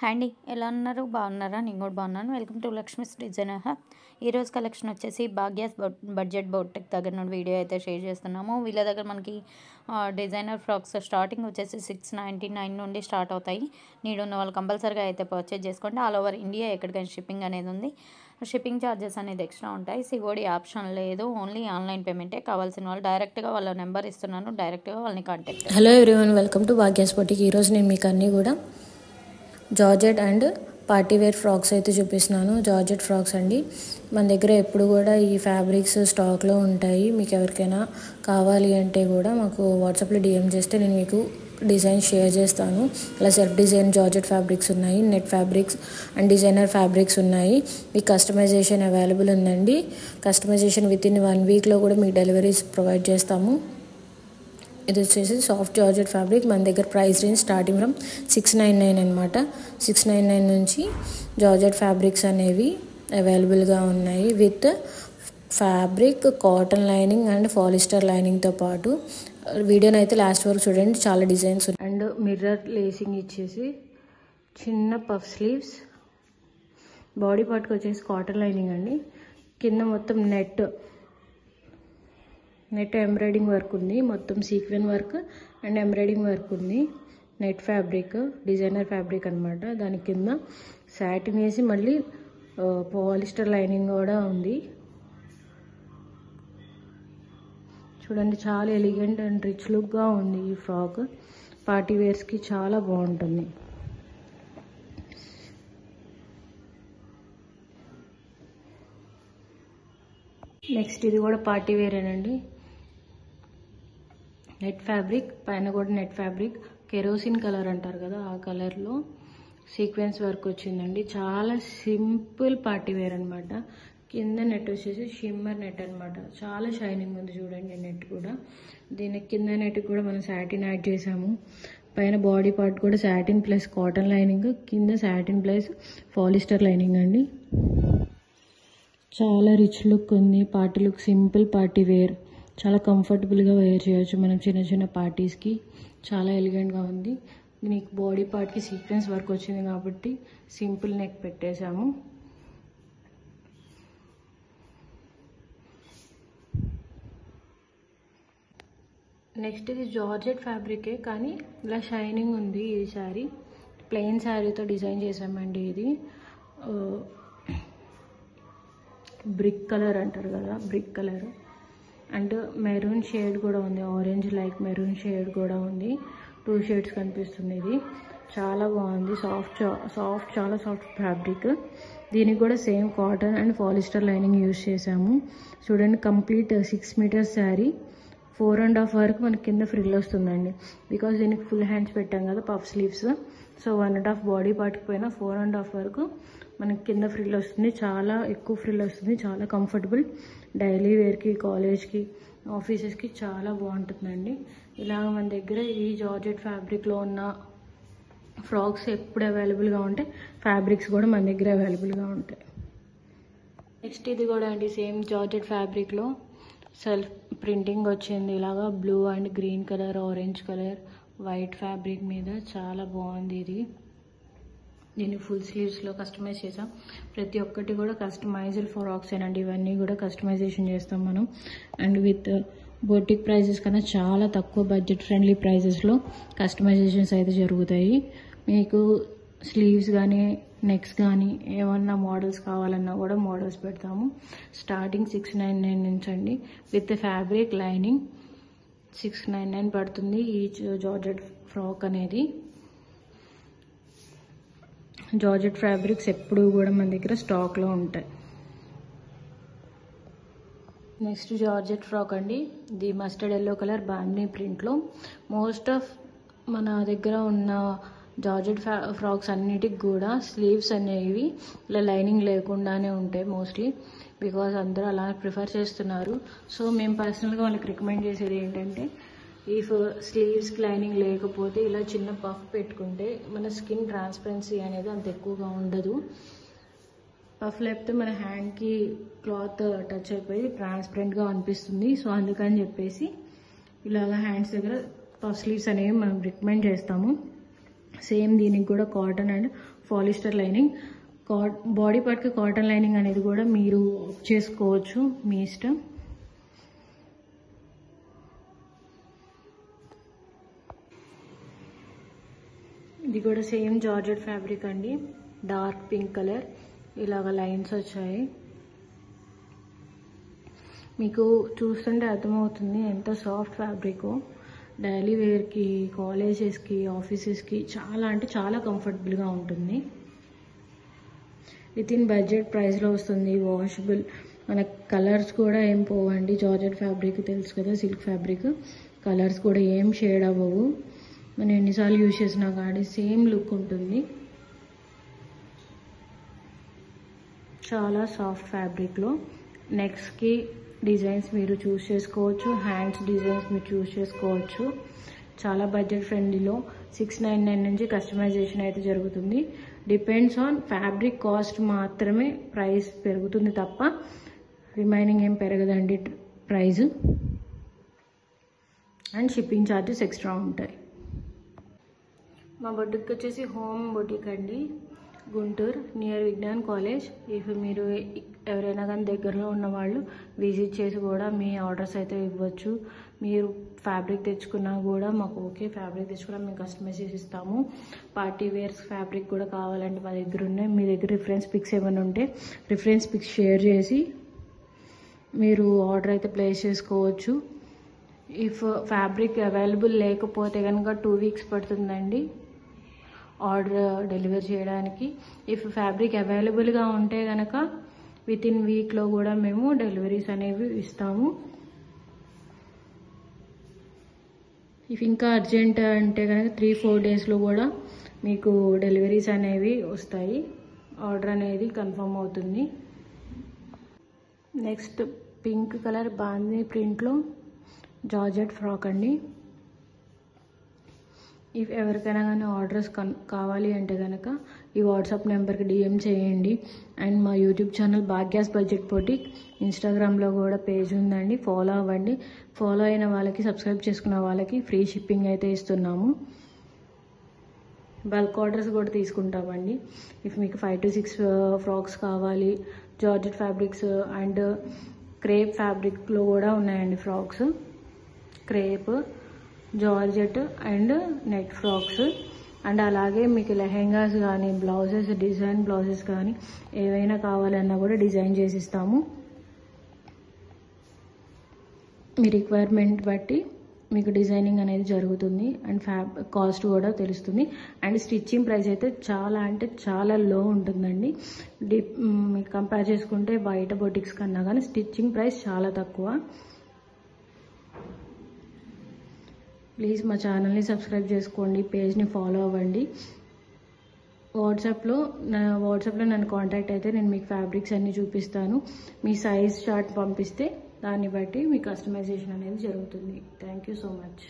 Hi అండి, ఎలా ఉన్నారు? బాగున్నారా? నేను కూడా బాగున్నాను. Welcome to Lakshmi's designer hub. ఈరోజు కలెక్షన్ వచ్చేసి భాగ్యాస్ బడ్జెట్ బౌటిక్ దగ్గర నుండి వీడియో అయితే షేర్ చేస్తున్నాము. వీళ్ళ దగ్గర మనకి డిజైనర్ ఫ్రాక్స్ స్టార్టింగ్ వచ్చేసి 699 నుండి స్టార్ట్ అవుతాయి. నీడు ఉన్న వాళ్ళు కంపల్సరీగా అయితే పర్చేజ్ చేసుకోండి. ఆల్ ఓవర్ ఇండియా ఎక్కడికైనా షిప్పింగ్ అనేది ఉంది. షిప్పింగ్ ఛార్జెస్ అనేది ఎక్స్ట్రా ఉంటాయి. సిఓడి ఆప్షన్ లేదు, ఓన్లీ ఆన్లైన్ పేమెంటే. కావాల్సిన వాళ్ళు డైరెక్ట్గా వాళ్ళ నెంబర్ ఇస్తున్నాను, డైరెక్ట్గా వాళ్ళని contact. Hello everyone, welcome to Bhagyas boutique. ఈరోజు నేను మీకు అన్నీ కూడా జార్జెట్ అండ్ పార్టీవేర్ ఫ్రాక్స్ అయితే చూపిస్తున్నాను. జార్జెట్ ఫ్రాక్స్ అండి, మన దగ్గర ఎప్పుడు కూడా ఈ ఫ్యాబ్రిక్స్ స్టాక్లో ఉంటాయి. మీకు ఎవరికైనా కావాలి అంటే కూడా మాకు వాట్సాప్లో డిఎం చేస్తే నేను మీకు డిజైన్ షేర్ చేస్తాను. ఇలా సెల్ఫ్ డిజైన్ జార్జెట్ ఫ్యాబ్రిక్స్ ఉన్నాయి, net fabrics and designer fabrics ఉన్నాయి. మీకు కస్టమైజేషన్ అవైలబుల్ ఉందండి. కస్టమైజేషన్ విత్ ఇన్ 1 వీక్లో కూడా మీకు డెలివరీస్ ప్రొవైడ్ చేస్తాము. ఇది వచ్చేసి సాఫ్ట్ జార్జెట్ ఫ్యాబ్రిక్. మన దగ్గర ప్రైస్ రేంజ్ స్టార్టింగ్ ఫ్రమ్ 699 అనమాట. 699 నుంచి జార్జెట్ ఫ్యాబ్రిక్స్ అనేవి అవైలబుల్గా ఉన్నాయి with fabric, cotton lining and polyester లైనింగ్తో పాటు. వీడియోని అయితే లాస్ట్ వరకు చూడండి, చాలా డిజైన్స్ ఉన్నాయి. అండ్ మిర్రర్ లేసింగ్ ఇచ్చేసి చిన్న పఫ్ స్లీవ్స్, బాడీ పార్ట్కి వచ్చేసి కాటన్ లైనింగ్ అండి. కింద మొత్తం నెట్ ఎంబ్రాయిడింగ్ వర్క్ ఉంది, మొత్తం sequin work and embroidering work ఉంది. నెట్ ఫ్యాబ్రిక్, డిజైనర్ ఫ్యాబ్రిక్ అనమాట. దాని కింద సాటిన్ వేసి మళ్ళీ పాలిస్టర్ లైనింగ్ కూడా ఉంది. చూడండి, చాలా ఎలిగెంట్ అండ్ రిచ్ లుక్గా ఉంది ఈ ఫ్రాక్. పార్టీ వేర్స్కి చాలా బాగుంటుంది. నెక్స్ట్ ఇది కూడా పార్టీ వేరేనండి. నెట్ ఫ్యాబ్రిక్, పైన కూడా నెట్ ఫ్యాబ్రిక్, కెరోసిన్ కలర్ అంటారు కదా, ఆ కలర్లో సీక్వెన్స్ వర్క్ వచ్చిందండి. చాలా సింపుల్ పార్టీ వేర్ అనమాట. కింద నెట్ వచ్చేసి షిమ్మర్ నెట్ అనమాట. చాలా షైనింగ్ ఉంది చూడండి నెట్ కూడా. దీని కింద నెట్ కూడా మనం సాటిన్ యాడ్ చేసాము. పైన బాడీ పార్ట్ కూడా సాటిన్ ప్లస్ కాటన్ లైనింగ్, కింద సాటిన్ ప్లస్ పాలిస్టర్ లైనింగ్ అండి. చాలా రిచ్ లుక్ ఉంది. Party look, simple party wear, చాలా కంఫర్టబుల్గా వేర్ చేయొచ్చు మనం చిన్న చిన్న పార్టీస్కి. చాలా ఎలిగెంట్గా ఉంది. దీనికి బాడీ పార్ట్కి సీక్వెన్స్ వర్క్ వచ్చింది కాబట్టి సింపుల్ నెక్ పెట్టేశాము. నెక్స్ట్ ఇది జార్జెట్ ఫ్యాబ్రికే కానీ ఇలా షైనింగ్ ఉంది. ఈ శారీ ప్లెయిన్ శారీతో డిజైన్ చేసామండి. ఇది బ్రిక్ కలర్ అంటారు కదా, brick colour and maroon shade కూడా ఉంది. ఆరెంజ్ లైక్ మెరూన్ షేడ్ కూడా ఉంది. 2 షేడ్స్ కనిపిస్తుంది. ఇది చాలా బాగుంది. చాలా సాఫ్ట్ ఫ్యాబ్రిక్. దీనికి కూడా same cotton and polyester lining use చేసాము. చూడండి, కంప్లీట్ 6 మీటర్స్ శారీ. 4.5 వరకు మనకి కింద ఫ్రిల్ వస్తుందండి. బికాజ్ దీనికి ఫుల్ హ్యాండ్స్ పెట్టాం కదా, పఫ్ స్లీవ్స్. సో 1.5 బాడీ పార్ట్కి పోయినా 4.5 వరకు మనకి కింద ఫ్రిల్ వస్తుంది. చాలా ఎక్కువ ఫ్రిల్ వస్తుంది. చాలా కంఫర్టబుల్. డైలీ వేర్కి, కాలేజ్కి, ఆఫీసెస్కి చాలా బాగుంటుందండి. ఇలాగ మన దగ్గర ఈ జార్జెట్ ఫ్యాబ్రిక్లో ఉన్న ఫ్రాక్స్ ఎప్పుడు అవైలబుల్గా ఉంటాయి. ఫ్యాబ్రిక్స్ కూడా మన దగ్గర అవైలబుల్గా ఉంటాయి. నెక్స్ట్ ఇది కూడా అండి, సేమ్ జార్జెట్ ఫ్యాబ్రిక్లో సెల్ఫ్ ప్రింటింగ్ వచ్చింది. ఇలాగా blue and green colour, orange colour, white fabric మీద చాలా బాగుంది. ఇది దీన్ని ఫుల్ స్లీవ్స్లో కస్టమైజ్ చేసాం. ప్రతి ఒక్కటి కూడా కస్టమైజ్డ్ ఫ్రాక్స్ ఏనండి. ఇవన్నీ కూడా కస్టమైజేషన్ చేస్తాం మనం. అండ్ విత్ బొటిక్ ప్రైజెస్ కన్నా చాలా తక్కువ బడ్జెట్ ఫ్రెండ్లీ ప్రైజెస్లో కస్టమైజేషన్స్ అయితే జరుగుతాయి. మీకు స్లీవ్స్ కానీ, నెక్స్ కానీ ఏమన్నా మోడల్స్ కావాలన్నా కూడా మోడల్స్ పెడతాము. స్టార్టింగ్ 699 నుంచి అండి. విత్ ఫ్యాబ్రిక్, లైనింగ్ 699 పడుతుంది ఈచ్ జార్జెట్ ఫ్రాక్ అనేది. జార్జెట్ ఫ్యాబ్రిక్స్ ఎప్పుడు కూడా మన దగ్గర స్టాక్లో ఉంటాయి. నెక్స్ట్ జార్జెట్ ఫ్రాక్ అండి. ఇది మస్టర్డ్ ఎల్లో కలర్ బాందినీ ప్రింట్లో. మోస్ట్ ఆఫ్ మన దగ్గర ఉన్న జార్జెట్ ఫ్రాక్స్ అన్నిటికి కూడా స్లీవ్స్ అనేవి ఇలా లైనింగ్ లేకుండానే ఉంటాయి మోస్ట్లీ. బికాజ్ అందరూ అలా ప్రిఫర్ చేస్తున్నారు. సో మేము పర్సనల్గా వాళ్ళకి రికమెండ్ చేసేది ఏంటంటే, ఈ స్లీవ్స్కి లైనింగ్ లేకపోతే ఇలా చిన్న పఫ్ పెట్టుకుంటే మన స్కిన్ ట్రాన్స్పరెన్సీ అనేది అంత ఎక్కువగా ఉండదు. పఫ్ లేకపోతే మన హ్యాండ్కి క్లాత్ టచ్ అయిపోయి ట్రాన్స్పరెంట్గా అనిపిస్తుంది. సో అందుకని చెప్పేసి ఇలాగ హ్యాండ్స్ దగ్గర పఫ్ స్లీవ్స్ అనేవి మనం రికమెండ్ చేస్తాము. సేమ్ దీనికి కూడా cotton and polyester lining. Body పార్ట్కి కాటన్ లైనింగ్ అనేది కూడా మీరు చేసుకోవచ్చు, మీ ఇష్టం. ఇది కూడా సేమ్ జార్జెట్ ఫ్యాబ్రిక్ అండి, డార్క్ పింక్ కలర్, ఇలాగ లైన్స్ వచ్చాయి. మీకు చూస్తుంటే అర్థమవుతుంది ఎంత సాఫ్ట్ ఫ్యాబ్రిక్. డైలీ వేర్కి, కాలేజెస్కి, ఆఫీసెస్కి చాలా అంటే చాలా కంఫర్టబుల్గా ఉంటుంది. విత్ ఇన్ బడ్జెట్ ప్రైస్లో వస్తుంది, వాషబుల్. మన కలర్స్ కూడా ఏం పోవండి. జార్జెట్ ఫ్యాబ్రిక్ తెలుసు కదా, సిల్క్ ఫ్యాబ్రిక్, కలర్స్ కూడా ఏం షేడ్ అవ్వవు. మనం ఎన్నిసార్లు యూజ్ చేసినా కానీ సేమ్ లుక్ ఉంటుంది. చాలా సాఫ్ట్ ఫ్యాబ్రిక్లో నెక్స్ట్కి డిజైన్స్ మీరు చూస్ చేసుకోవచ్చు, హ్యాండ్స్ డిజైన్స్ మీరు చూస్ చేసుకోవచ్చు. చాలా బడ్జెట్ ఫ్రెండ్లీలో 699 నుంచి కస్టమైజేషన్ అయితే జరుగుతుంది. డిపెండ్స్ ఆన్ ఫ్యాబ్రిక్ కాస్ట్ మాత్రమే ప్రైస్ పెరుగుతుంది తప్ప రిమైనింగ్ ఏం పెరగదండి price. And shipping charges extra ఉంటాయి. మా బొటిక్ వచ్చేసి హోమ్ బొటిక్ అండి, Guntur near Vignan college. If మీరు ఎవరైనా కానీ దగ్గరలో ఉన్న వాళ్ళు విజిట్ చేసి కూడా మీ ఆర్డర్స్ అయితే ఇవ్వచ్చు. మీరు ఫ్యాబ్రిక్ తెచ్చుకున్నా కూడా మాకు ఓకే, ఫ్యాబ్రిక్ తెచ్చుకున్నా మేము కస్టమైజ్ చేసి ఇస్తాము. పార్టీ వేర్స్ ఫ్యాబ్రిక్ కూడా కావాలంటే మా దగ్గర ఉన్నాయి. మీ దగ్గర రిఫరెన్స్ పిక్స్ ఏమైనా ఉంటే రిఫరెన్స్ పిక్స్ షేర్ చేసి మీరు ఆర్డర్ అయితే ప్లేస్ చేసుకోవచ్చు. ఇఫ్ ఫ్యాబ్రిక్ అవైలబుల్ లేకపోతే కనుక 2 వీక్స్ పడుతుందండి ఆర్డర్ డెలివరీ చేయడానికి. ఇఫ్ ఫ్యాబ్రిక్ అవైలబుల్గా ఉంటే కనుక విత్ ఇన్ వీక్లో కూడా మేము డెలివరీస్ అనేవి ఇస్తాము. ఇఫ్ ఇంకా అర్జెంట్ అంటే కనుక 3-4 డేస్లో కూడా మీకు డెలివరీస్ అనేవి వస్తాయి, ఆర్డర్ అనేది కన్ఫర్మ్ అవుతుంది. నెక్స్ట్ పింక్ కలర్ బాందీ ప్రింట్లో జార్జెట్ ఫ్రాక్ అండి. ఇఫ్ ఎవరికైనా కానీ ఆర్డర్స్ కావాలి అంటే కనుక ఈ వాట్సాప్ నెంబర్కి డిఎం చేయండి. అండ్ మా YouTube channel Bhagyas budget boutique, ఇన్స్టాగ్రామ్లో కూడా పేజ్ ఉందండి, ఫాలో అవ్వండి. ఫాలో అయిన వాళ్ళకి, సబ్స్క్రైబ్ చేసుకున్న వాళ్ళకి ఫ్రీ షిప్పింగ్ అయితే ఇస్తున్నాము. బల్క్ ఆర్డర్స్ కూడా తీసుకుంటామండి. ఇఫ్ మీకు 5 to 6 ఫ్రాక్స్ కావాలి, జార్జెట్ ఫ్యాబ్రిక్స్ అండ్ క్రేప్ ఫ్యాబ్రిక్లో కూడా ఉన్నాయండి frocks. Crepe, georgette and net frocks. And అలాగే మీకు లెహెంగాస్ కానీ, బ్లౌజెస్, డిజైన్ బ్లౌజెస్ కానీ ఏవైనా కావాలన్నా కూడా డిజైన్ చేసి ఇస్తాము. మీ రిక్వైర్మెంట్ బట్టి మీకు డిజైనింగ్ అనేది జరుగుతుంది. అండ్ కాస్ట్ కూడా తెలుస్తుంది. అండ్ స్టిచ్చింగ్ ప్రైస్ అయితే చాలా అంటే చాలా లో ఉంటుందండి. మీకు కంపేర్ చేసుకుంటే బయట బొటిక్స్ కన్నా కానీ స్టిచ్చింగ్ ప్రైస్ చాలా తక్కువ. ప్లీజ్ మా ఛానల్ని సబ్స్క్రైబ్ చేసుకోండి, పేజ్ని ఫాలో అవ్వండి. వాట్సాప్లో నన్ను కాంటాక్ట్ అయితే నేను మీకు ఫ్యాబ్రిక్స్ అన్నీ చూపిస్తాను. మీ సైజ్ చార్ట్ పంపిస్తే దాన్ని బట్టి మీ కస్టమైజేషన్ అనేది జరుగుతుంది. Thank you so much.